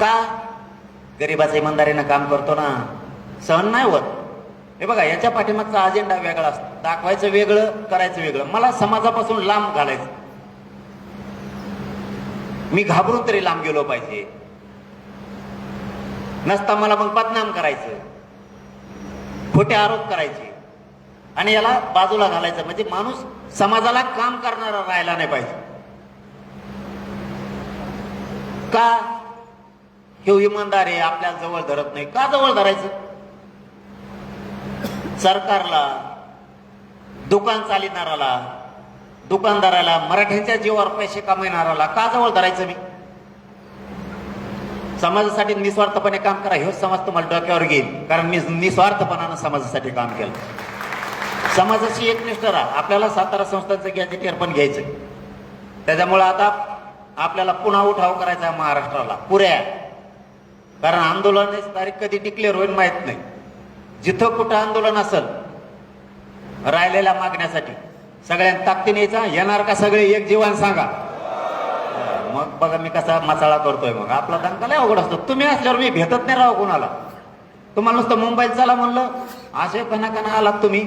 का? गरीबाचं इमानदारीनं काम करतो ना, सहन नाही होत. हे बघा, याच्या पाठीमागचा अजेंडा वेगळा असतो. दाखवायचं वेगळं, करायचं वेगळं. मला समाजापासून लांब घालायचं. मी घाबरून तरी लांब गेलो पाहिजे. नसता मला मग बदनाम करायचं, खोटे आरोप करायचे आणि याला बाजूला घालायचं. म्हणजे माणूस समाजाला काम करणारा राहायला नाही पाहिजे. का? हे इमानदार आहे, आपल्या जवळ धरत नाही. का जवळ धरायचं? सरकारला, दुकान चालविणाराला, दुकानदाराला, मराठ्यांच्या जीवावर पैसे कमविणाराला का जवळ धरायचं मी? समाजासाठी निस्वार्थपणे काम करा, हे समाज तुम्हाला डोक्यावर घेईल. कारण मी निस्वार्थपणानं समाजासाठी काम केलं. समाजाशी एकनिष्ठ राहा. आपल्याला सातारा संस्थांचं गॅजेटियर पण घ्यायचं. त्याच्यामुळे आता आपल्याला पुन्हा उठाव करायचा महाराष्ट्राला पुऱ्या. कारण आंदोलनाची तारीख कधी डिक्लेअर होईल माहित नाही. जिथं कुठं आंदोलन असेल राहिलेल्या मागण्यासाठी सगळ्यांना ताकदीने यायचा. येणार का सगळे एक जीवन सांगा. मग बघा मी कसा मसाळा करतोय. मग आपला दंगा लय अवघड असतो. तुम्ही असल्यावर मी भेटत नाही राव कोणाला. तुम्हाला नुसतं मुंबईत चला म्हणलं, असे कना आलात तुम्ही.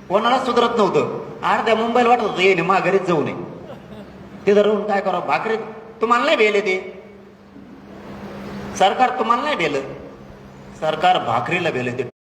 कोणालाच सुधरत नव्हतं. अर्ध्या मुंबईला वाटत होतं येणे माघारीच जाऊ नये. तिथं राहून काय करावं? भाकरी तुम्हाला नाही भेले ते. सरकार तुम्हाला नाही भेलं, सरकार भाकरीला भेले ते.